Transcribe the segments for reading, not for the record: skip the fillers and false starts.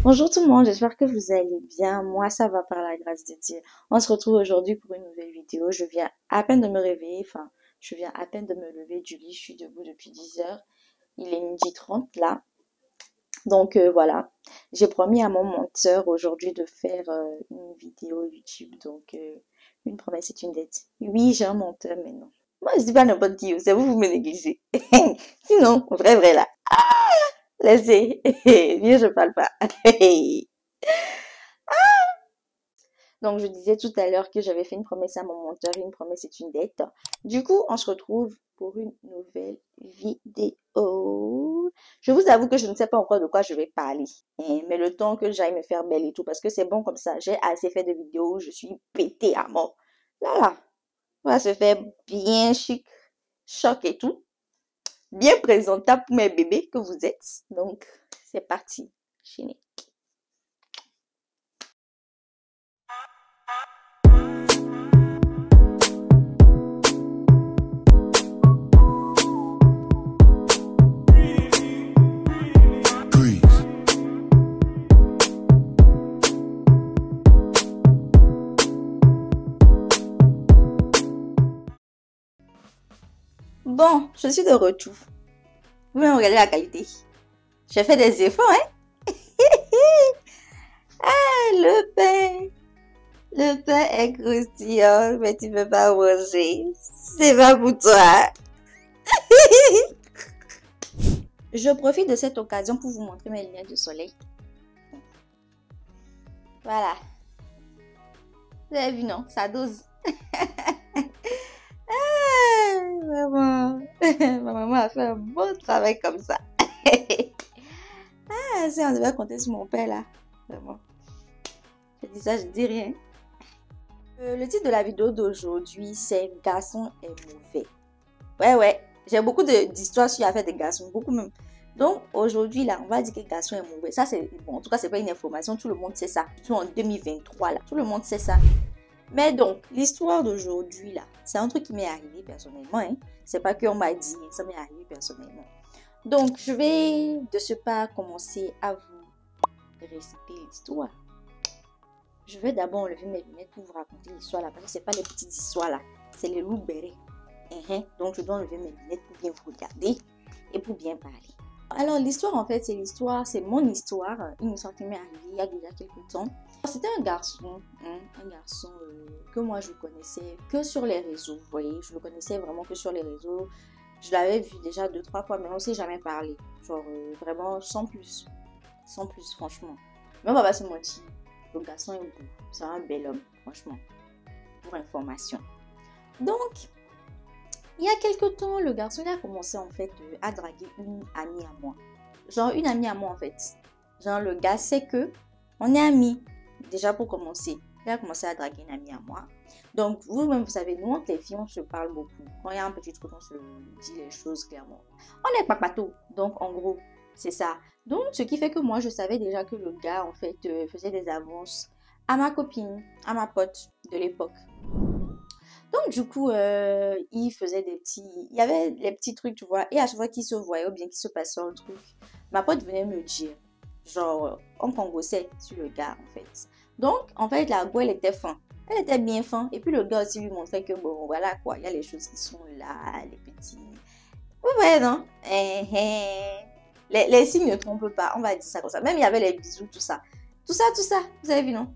Bonjour tout le monde, j'espère que vous allez bien. Moi, ça va par la grâce de Dieu. On se retrouve aujourd'hui pour une nouvelle vidéo. Je viens à peine de me réveiller, je viens à peine de me lever du lit. Je suis debout depuis 10 heures. Il est 12h30 là. Donc voilà, j'ai promis à mon monteur aujourd'hui de faire une vidéo YouTube. Donc une promesse est une dette. Oui, j'ai un monteur, mais non. Moi, je dis pas n'importe qui, c'est vous, vous me négligez. Sinon, vrai là. Laissez, viens, je parle pas. Donc, je disais tout à l'heure que j'avais fait une promesse à mon monteur. Une promesse est une dette. Du coup, on se retrouve pour une nouvelle vidéo. Je vous avoue que je ne sais pas encore de quoi je vais parler. Mais le temps que j'aille me faire belle et tout, parce que c'est bon comme ça. J'ai assez fait de vidéos où je suis pétée à mort. Là, on va se faire bien chic, choc et tout. Bien présentable pour mes bébés que vous êtes. Donc, c'est parti. Chérie. Bon, je suis de retour. Vous me regardez la qualité. J'ai fait des efforts, hein? Ah, le pain est croustillant, mais tu peux pas manger. C'est pas pour toi. Je profite de cette occasion pour vous montrer mes lunettes de soleil. Voilà. Vous avez vu, non? Ça dose. Ah, maman. Ma maman a fait un bon travail comme ça. Ah, si on devait compter sur mon père là. Vraiment. Je dis ça, je dis rien. Le titre de la vidéo d'aujourd'hui, c'est Garçon est mauvais. Ouais. J'ai beaucoup d'histoires sur l'affaire des garçons, beaucoup même. Donc aujourd'hui là, on va dire que garçon est mauvais. Ça c'est bon, en tout cas c'est pas une information, tout le monde sait ça. Surtout en 2023 là, tout le monde sait ça. Mais donc l'histoire d'aujourd'hui là, c'est un truc qui m'est arrivé personnellement. Hein. C'est pas qu'on m'a dit, ça m'est arrivé personnellement. Donc je vais de ce pas commencer à vous réciter l'histoire. Je vais d'abord enlever mes lunettes pour vous raconter l'histoire là, parce que c'est pas les petites histoires là, c'est les loups bérets. Donc je dois enlever mes lunettes pour bien vous regarder et pour bien parler. Alors l'histoire en fait c'est mon histoire, une histoire qui m'est arrivée il y a déjà quelques temps. C'était un garçon que moi je connaissais que sur les réseaux, vous voyez, je le connaissais vraiment que sur les réseaux. Je l'avais vu déjà 2-3 fois mais on ne s'est jamais parlé, genre vraiment sans plus franchement. Mais on va pas se mentir, le garçon est beau, c'est un bel homme franchement, pour information. Donc il y a quelques temps, le garçon il a commencé en fait à draguer une amie à moi. Genre une amie à moi en fait. Genre le gars sait que on est amis. Déjà pour commencer. Il a commencé à draguer une amie à moi. Donc vous-même vous savez, nous entre les filles on se parle beaucoup. Quand il y a un petit truc on se dit les choses clairement. On n'est pas pato. Donc en gros c'est ça. Donc ce qui fait que moi je savais déjà que le gars en fait faisait des avances à ma copine, à ma pote de l'époque. Donc, du coup, il faisait il y avait les petits trucs, tu vois. Et à chaque fois qu'il se voyait ou bien qu'il se passait un truc, ma pote venait me dire, genre, on congossait sur le gars, en fait. Donc, en fait, la go, elle était fin. Elle était bien fin. Et puis, le gars aussi lui montrait que, bon, voilà, quoi. Il y a les choses qui sont là, les petits. Vous voyez, non? Les signes ne trompent pas. On va dire ça comme ça. Même, il y avait les bisous, tout ça. Tout ça. Vous avez vu, non?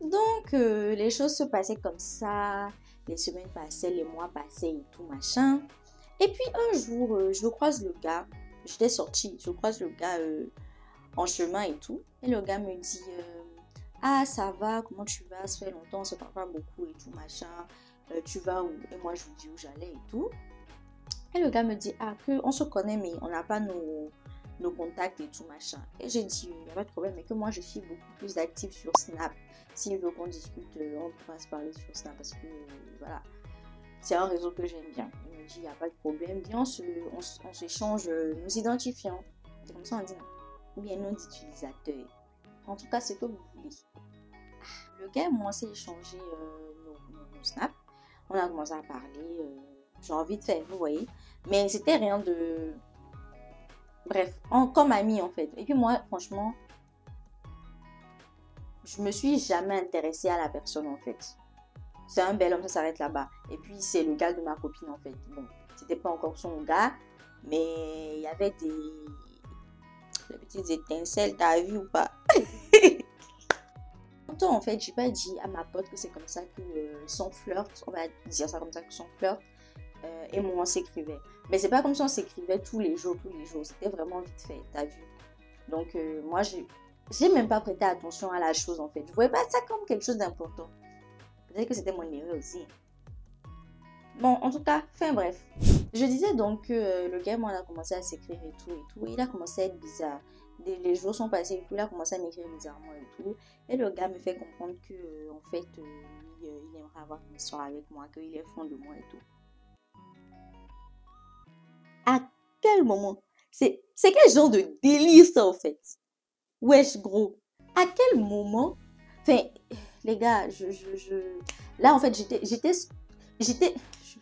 Donc, les choses se passaient comme ça, les semaines passaient, les mois passaient et tout machin. Et puis un jour, je croise le gars, j'étais sortie, je croise le gars en chemin et tout. Et le gars me dit, ah ça va, comment tu vas, ça fait longtemps, on se parle pas beaucoup et tout machin. Tu vas où? Et moi je lui dis où j'allais et tout. Et le gars me dit, ah que on se connaît mais on n'a pas nos contacts et tout machin. Et j'ai dit, il n'y a pas de problème, mais que moi je suis beaucoup plus active sur Snap. S'il veut qu'on discute, on pourra se parler sur Snap parce que voilà, c'est un réseau que j'aime bien. Il me dit, il n'y a pas de problème, bien on s'échange nos identifiants. C'est comme ça on dit, ou bien noms d'utilisateurs. En tout cas, ce que vous voulez. Le gars et moi, on s'est échangé nos Snap. On a commencé à parler, genre vite fait, vous voyez. Mais c'était rien de... Bref, comme amis en fait. Et puis moi, franchement, je me suis jamais intéressée à la personne en fait. C'est un bel homme, ça s'arrête là-bas. Et puis c'est le gars de ma copine en fait. Bon, c'était pas encore son gars, mais il y avait des petites étincelles, t'as vu ou pas? En fait, j'ai pas dit à ma pote que c'est comme ça que son flirt, on va dire ça comme ça, que son flirt et moi on s'écrivait. Mais c'est pas comme si on s'écrivait tous les jours. C'était vraiment vite fait, t'as vu? Donc moi, j'ai même pas prêté attention à la chose en fait. Je voyais pas ça comme quelque chose d'important. Peut-être que c'était mon erreur aussi. Bon, en tout cas, fin bref. Je disais donc que le gars, moi, on a commencé à s'écrire et tout. Il a commencé à être bizarre. Les jours sont passés et tout. Il a commencé à m'écrire bizarrement et tout. Et le gars me fait comprendre que, en fait, lui, il aimerait avoir une histoire avec moi, qu'il est fond de moi et tout. À quel moment? C'est quel genre de délire ça, en fait? Wesh, gros. À quel moment? Enfin, les gars, là, en fait,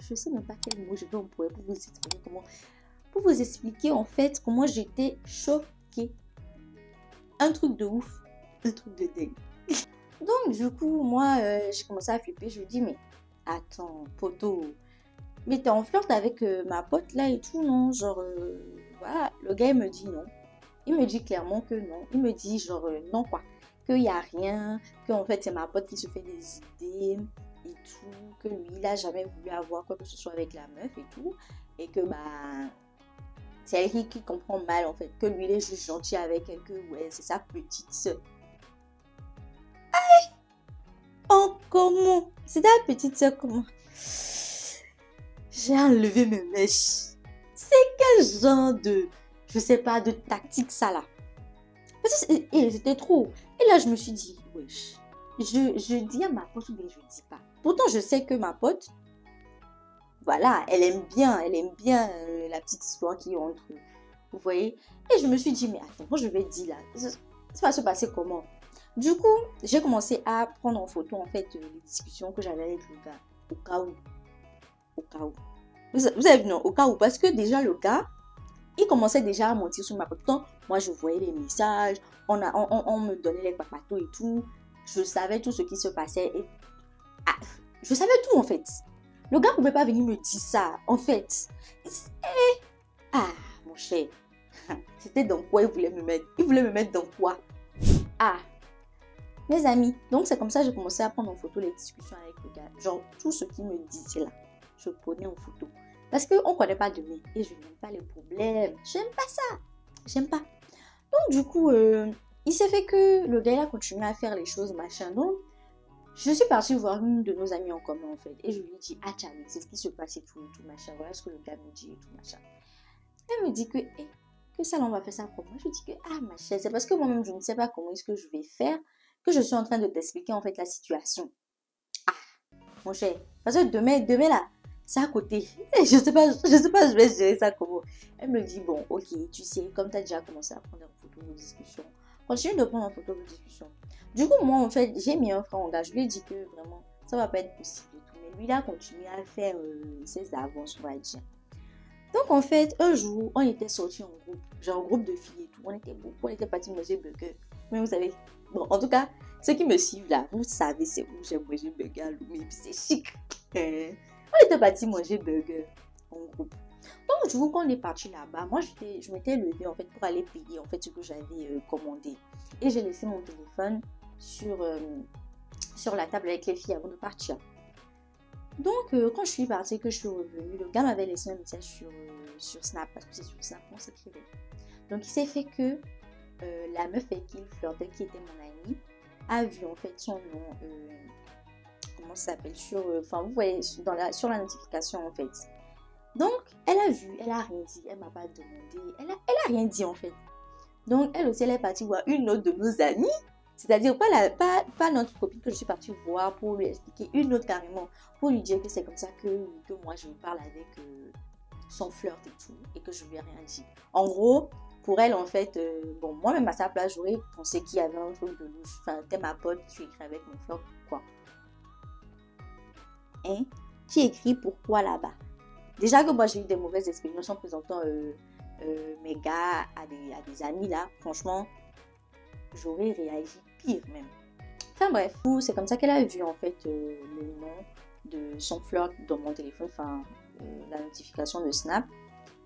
je sais même pas quel mot je peux employer pour vous expliquer pour vous expliquer en fait comment j'étais choquée. Un truc de ouf, un truc de dingue. Donc du coup, moi, j'ai commencé à flipper. Je lui dis, mais attends, poteau, mais t'es en flirt avec ma pote là et tout, non? Genre, voilà, le gars il me dit non. Il me dit clairement que non. Il me dit genre, non quoi, qu'il n'y a rien, que en fait c'est ma pote qui se fait des idées et tout, que lui il a jamais voulu avoir quoi que ce soit avec la meuf et tout, et que bah c'est elle qui comprend mal en fait, que lui il est juste gentil avec elle, que ouais c'est sa petite soeur. Oh comment? C'est ta petite soeur comment? J'ai enlevé mes mèches. C'est quel genre de, je sais pas, de tactique ça là? Parce que c'était trop. Et là je me suis dit, wesh. Je dis à ma pote ou bien je dis pas. Pourtant, je sais que ma pote, voilà, elle aime bien la petite histoire qui est entre eux. Vous voyez? Et je me suis dit, mais attends, quand je vais dire là, ça va se passer comment? Du coup, j'ai commencé à prendre en photo, en fait, les discussions que j'avais avec le gars. Au cas où. Au cas où. Vous avez vu, non? Au cas où. Parce que déjà, le gars, il commençait déjà à mentir sur ma pote. Pourtant, moi, je voyais les messages, on me donnait les papatos et tout. Je savais tout ce qui se passait. Et je savais tout, en fait. Le gars ne pouvait pas venir me dire ça, en fait. Ah, mon cher. C'était dans quoi il voulait me mettre? Il voulait me mettre dans quoi? Ah, mes amis. Donc, c'est comme ça que j'ai commencé à prendre en photo les discussions avec le gars. Genre, tout ce qu'il me disait là, je prenais en photo. Parce qu'on ne connaît pas de moi. Et je n'aime pas les problèmes. J'aime pas ça. J'aime pas. Donc, du coup, il s'est fait que le gars, il a continué à faire les choses, machin. Donc, je suis partie voir une de nos amies en commun, en fait. Et je lui ai dit, ah, Charlie, c'est ce qui se passe et tout, machin. Voilà ce que le gars me dit et tout, machin. Elle me dit que, que ça, on va faire ça pour moi. Je dis que, ah, ma chère, c'est parce que moi-même, je ne sais pas comment est-ce que je vais faire que je suis en train de t'expliquer, en fait, la situation. Ah, mon cher. Parce que demain là, c'est à côté. Je sais pas, je vais gérer ça comment. Elle me dit, bon, ok, tu sais, comme tu as déjà commencé à prendre en photo nos discussions, continue de prendre en photo nos discussions. Du coup, moi, en fait, j'ai mis un frein en gars. Je lui ai dit que vraiment, ça va pas être possible et tout. Mais lui, il a continué à faire ses avances, on va dire. Donc, en fait, un jour, on était sortis en groupe. Genre, un groupe de filles et tout. On était beaucoup, on était partis manger burger. Mais vous savez, bon, en tout cas, ceux qui me suivent là, vous savez, c'est où j'ai mangé burger à Lomé. Et puis, c'est chic. On était partis manger burger en groupe. Donc, du coup, quand on est parti là-bas, moi, je m'étais levée, en fait, pour aller payer, en fait, ce que j'avais commandé. Et j'ai laissé mon téléphone sur la table avec les filles avant de partir. Donc, quand je suis partie, que je suis revenue, le gars m'avait laissé un message sur Snap, parce que c'est sur Snap qu'on s'écrivait. Donc, il s'est fait que la meuf avec qui il flirtait, qui était mon amie, a vu en fait son nom, comment ça s'appelle, enfin, vous voyez, sur la notification en fait. Donc, elle a vu, elle a rien dit, elle m'a pas demandé, elle a rien dit en fait. Donc, elle aussi, elle est partie voir une autre de nos amies. C'est-à-dire pas notre copine que je suis partie voir pour lui expliquer, une autre carrément, pour lui dire que c'est comme ça que moi je parle avec son flirt et tout, et que je lui ai rien dit. En gros, pour elle en fait, bon, moi-même à sa place, j'aurais pensé qu'il y avait un truc de louche. Enfin, t'es ma pote, tu écris avec mon flirt, quoi. Hein? Tu écris pourquoi là-bas? Déjà que moi j'ai eu des mauvaises expériences en présentant mes gars à des amis là, franchement, j'aurais réagi pire même. Enfin bref, c'est comme ça qu'elle a vu en fait le nom de son flirt dans mon téléphone, enfin la notification de Snap.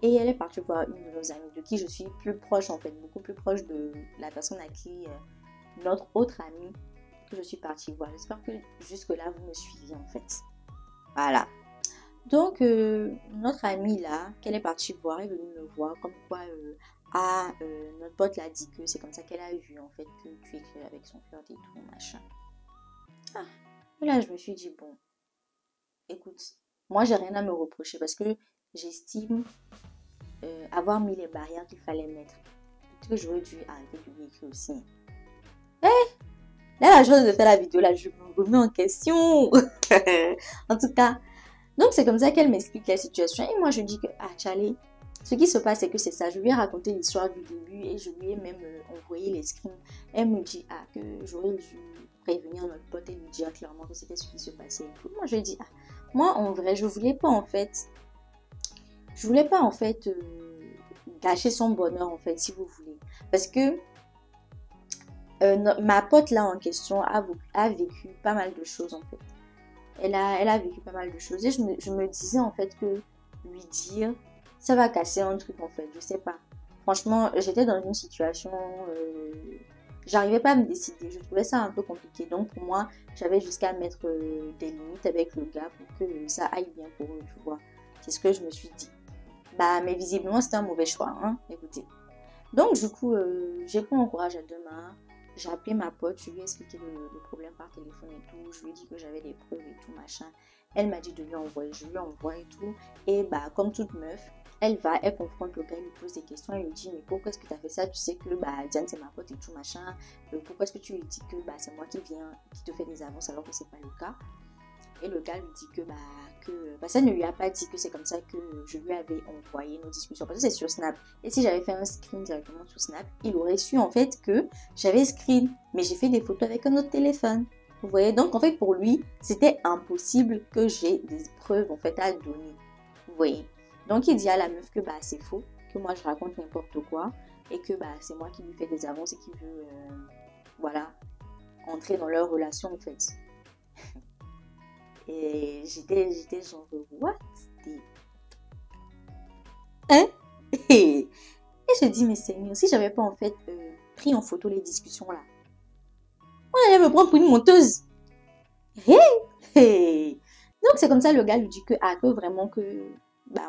Et elle est partie voir une de nos amies, de qui je suis plus proche en fait, beaucoup plus proche de la personne à qui notre autre amie que je suis partie voir. J'espère que jusque là vous me suivez en fait. Voilà. Donc notre amie là, qu'elle est partie voir, est venue me voir comme quoi notre pote l'a dit que c'est comme ça qu'elle a vu en fait que tu écris avec son flirt et tout machin. Ah, et là je me suis dit bon, écoute, moi j'ai rien à me reprocher parce que j'estime avoir mis les barrières qu'il fallait mettre. Peut-être que j'aurais dû arrêter de lui écrire aussi. Là, la chose de faire la vidéo, là, je me remets en question. En tout cas, donc c'est comme ça qu'elle m'explique la situation. Et moi, je dis que, Charlie, ce qui se passe, c'est que c'est ça. Je lui ai raconté l'histoire du début et je lui ai même envoyé les screens. Elle me dit, que j'aurais dû prévenir notre pote et lui dire clairement que c'était ce qui se passait et tout. Moi, je lui ai dit, moi, en vrai, je voulais pas, en fait, gâcher son bonheur, en fait, si vous voulez. Parce que ma pote là en question a vécu pas mal de choses en fait. Elle a vécu pas mal de choses et je me disais en fait que lui dire ça va casser un truc en fait, je sais pas. Franchement, j'étais dans une situation, j'arrivais pas à me décider, je trouvais ça un peu compliqué. Donc pour moi, j'avais jusqu'à mettre des limites avec le gars pour que ça aille bien pour eux, tu vois. C'est ce que je me suis dit. Mais visiblement c'était un mauvais choix, hein, écoutez. Donc du coup, j'ai pris mon courage à deux mains. J'ai appelé ma pote, je lui ai expliqué le problème par téléphone et tout. Je lui ai dit que j'avais des preuves et tout, machin. Elle m'a dit de lui envoyer, je lui envoie et tout. Et comme toute meuf, elle confronte le gars, elle lui pose des questions. Elle lui dit, mais pourquoi est-ce que tu as fait ça? Tu sais que Diane, c'est ma pote et tout, machin. Pourquoi est-ce que tu lui dis que c'est moi qui te fais des avances alors que c'est pas le cas? Et le gars lui dit que ça ne lui a pas dit que c'est comme ça que je lui avais envoyé nos discussions. Parce que c'est sur Snap. Et si j'avais fait un screen directement sur Snap, il aurait su en fait que j'avais screen. Mais j'ai fait des photos avec un autre téléphone. Vous voyez? Donc en fait pour lui, c'était impossible que j'ai des preuves en fait à donner. Vous voyez? Donc il dit à la meuf que c'est faux. Que moi je raconte n'importe quoi. Et que c'est moi qui lui fais des avances et qui veut entrer dans leur relation en fait. Et j'étais genre, what? Hein? Et je dis, mais Seigneur, si j'avais pas en fait pris en photo les discussions là, on allait me prendre pour une monteuse. Hey. Donc c'est comme ça, le gars lui dit que vraiment que,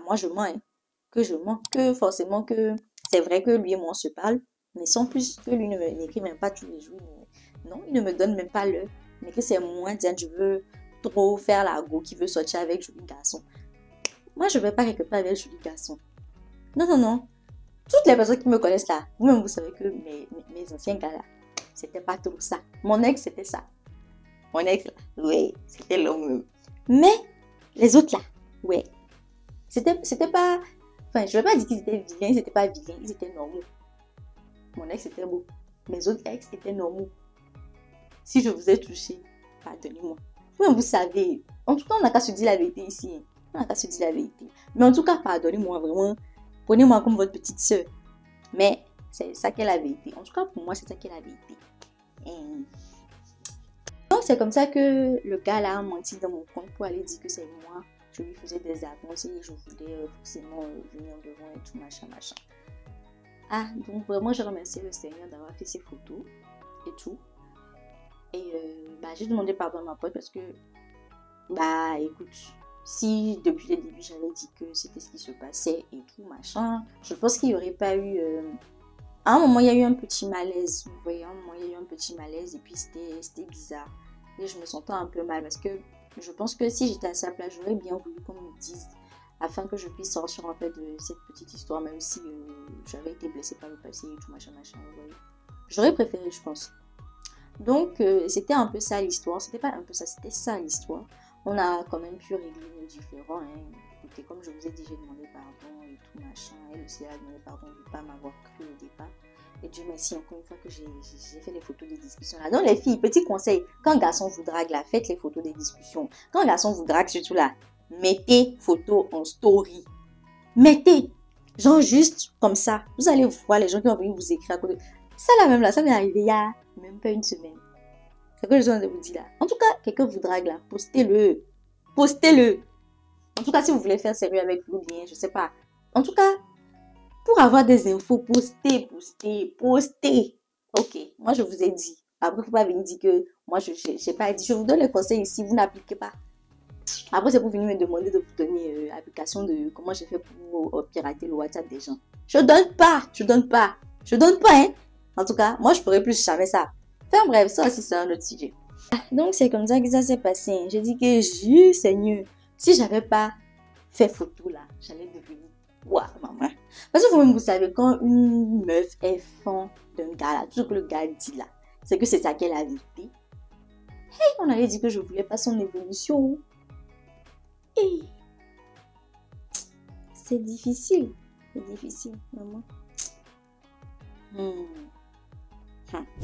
moi je mens, hein. Que je mens, que forcément que c'est vrai que lui et moi on se parle, mais sans plus que lui ne m'écrit même pas tous les jours. Non, il ne me donne même pas l'heure. Mais que c'est moi, Diane, je veux trop faire la go qui veut sortir avec joli garçon. Moi, je ne vais pas quelque part avec joli garçon. Non, non, non. Toutes les personnes qui me connaissent là, vous-même, vous savez que mes anciens gars là, c'était pas trop ça. Mon ex, c'était ça. Mon ex là, oui, c'était l'homme. Mais les autres là, ouais. C'était pas... Enfin, je ne vais pas dire qu'ils étaient vilains, ils étaient pas vilains, ils étaient normaux. Mon ex était beau. Mes autres ex étaient normaux. Si je vous ai touché, pardonnez-moi. Vous savez, en tout cas, on n'a qu'à se dire la vérité ici. On n'a qu'à se dire la vérité. Mais en tout cas, pardonnez-moi vraiment. Prenez-moi comme votre petite soeur. Mais c'est ça qu'est la vérité. En tout cas, pour moi, c'est ça qu'est la vérité. Donc, c'est comme ça que le gars là a menti dans mon compte pour aller dire que c'est moi. Je lui faisais des avances et je voulais forcément venir devant et tout, machin, machin. Donc vraiment, je remercie le Seigneur d'avoir fait ces photos et tout. Et j'ai demandé pardon à ma pote parce que, écoute, si depuis le début j'avais dit que c'était ce qui se passait et tout, machin, je pense qu'il n'y aurait pas eu... À un moment, il y a eu un petit malaise. Vous voyez, à un moment, il y a eu un petit malaise et puis c'était bizarre. Et je me sentais un peu mal parce que je pense que si j'étais à sa place, j'aurais bien voulu qu'on me dise afin que je puisse sortir en fait de cette petite histoire, même si j'avais été blessée par le passé et tout, machin, machin, vous voyez. J'aurais préféré, je pense. Donc, c'était un peu ça l'histoire. C'était pas un peu ça, c'était ça l'histoire. On a quand même pu régler nos différends. Écoutez, comme je vous ai dit, j'ai demandé pardon et tout machin. Elle aussi a demandé pardon de ne pas m'avoir cru au départ. Et Dieu merci encore une fois que j'ai fait les photos des discussions là. Donc les filles, petit conseil, quand un garçon vous drague là, faites les photos des discussions. Quand un garçon vous drague surtout là, mettez photos en story. Mettez, genre juste comme ça. Vous allez voir les gens qui vont venir vous écrire à côté. Ça là même là, ça m'est arrivé il y a même pas une semaine. C'est ce que je suis en train de vous dire là. En tout cas, quelqu'un vous drague là, postez-le. Postez-le. En tout cas, si vous voulez faire sérieux avec vous, bien, je sais pas. En tout cas, pour avoir des infos, postez. Ok, moi je vous ai dit. Après, faut pas venir dire que moi je n'ai pas dit. Je vous donne les conseils ici, vous n'appliquez pas. Après, c'est pour venir me demander de vous donner application de comment j'ai fait pour pirater le WhatsApp des gens. Je donne pas, hein. En tout cas, moi je ferai plus jamais ça. Enfin bref, ça aussi c'est un autre sujet. Donc c'est comme ça que ça s'est passé. J'ai dit que Seigneur, si j'avais pas fait photo là, j'allais devenir waouh maman. Parce que vous-même vous savez quand une meuf est fan d'un gars là, tout ce que le gars dit là, c'est que c'est ça qu'elle a vérité. Hey, on avait dit que je voulais pas son évolution. Hey. C'est difficile maman.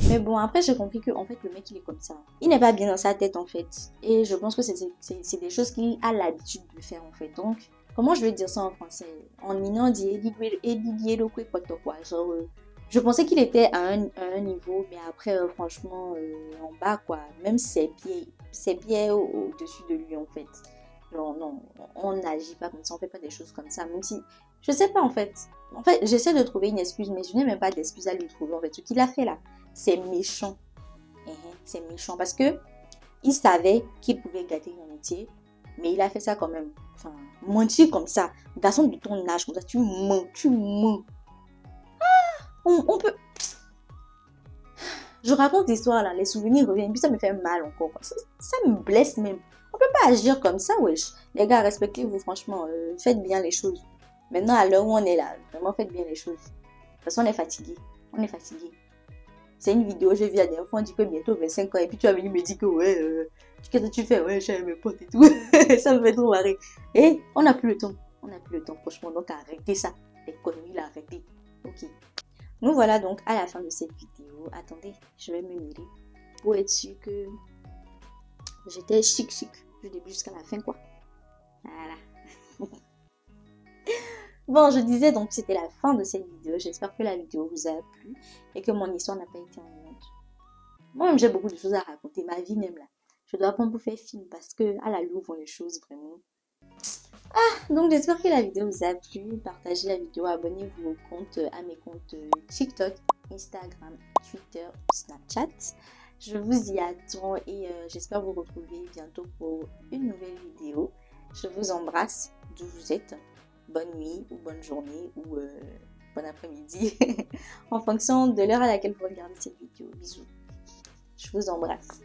Mais bon, après j'ai compris que en fait le mec il est comme ça. Il n'est pas bien dans sa tête en fait. Et je pense que c'est des choses qu'il a l'habitude de faire en fait. Donc, comment je vais dire ça en français? En minant dit quoi. Genre, je pensais qu'il était à un niveau, mais après franchement en bas quoi. Même ses pieds au-dessus de lui en fait. Non, non, on n'agit pas comme ça, on fait pas des choses comme ça, même si, je sais pas en fait. En fait, j'essaie de trouver une excuse, mais je n'ai même pas d'excuse à lui trouver en fait. Ce qu'il a fait là, c'est méchant. C'est méchant parce que il savait qu'il pouvait gâter une amitié, mais il a fait ça quand même. Enfin, mentir comme ça, garçon de ton âge, comme ça, tu mens. On peut... Je raconte l'histoire là, les souvenirs reviennent, puis ça me fait mal encore. Ça me blesse même. On peut pas agir comme ça, wesh. Les gars, respectez-vous, franchement. Faites bien les choses. Maintenant, à l'heure où on est là, vraiment faites bien les choses. De toute façon, on est fatigué. C'est une vidéo, j'ai vu la dernière fois, on dit que bientôt 25 ans. Et puis tu as venu me dire que ouais, qu'est-ce que tu fais? Ouais, j'ai mes potes et tout. Ça me fait trop marrer. Et on n'a plus le temps. Franchement. Donc arrêtez ça. Les conneries là, arrêtez. Ok. Nous voilà donc à la fin de cette vidéo. Attendez, je vais me mirer pour être sûr que j'étais chic du début jusqu'à la fin quoi. Voilà. Bon, je disais donc que c'était la fin de cette vidéo. J'espère que la vidéo vous a plu et que mon histoire n'a pas été ennuyante. Moi-même, j'ai beaucoup de choses à raconter. Ma vie même là. Je dois prendre pour faire film parce que à la loupe vont les choses vraiment. Donc j'espère que la vidéo vous a plu. Partagez la vidéo, abonnez-vous au compte, à mes comptes TikTok, Instagram, Twitter, Snapchat. Je vous y attends et j'espère vous retrouver bientôt pour une nouvelle vidéo. Je vous embrasse d'où vous êtes. Bonne nuit ou bonne journée ou bon après-midi en fonction de l'heure à laquelle vous regardez cette vidéo. Bisous. Je vous embrasse.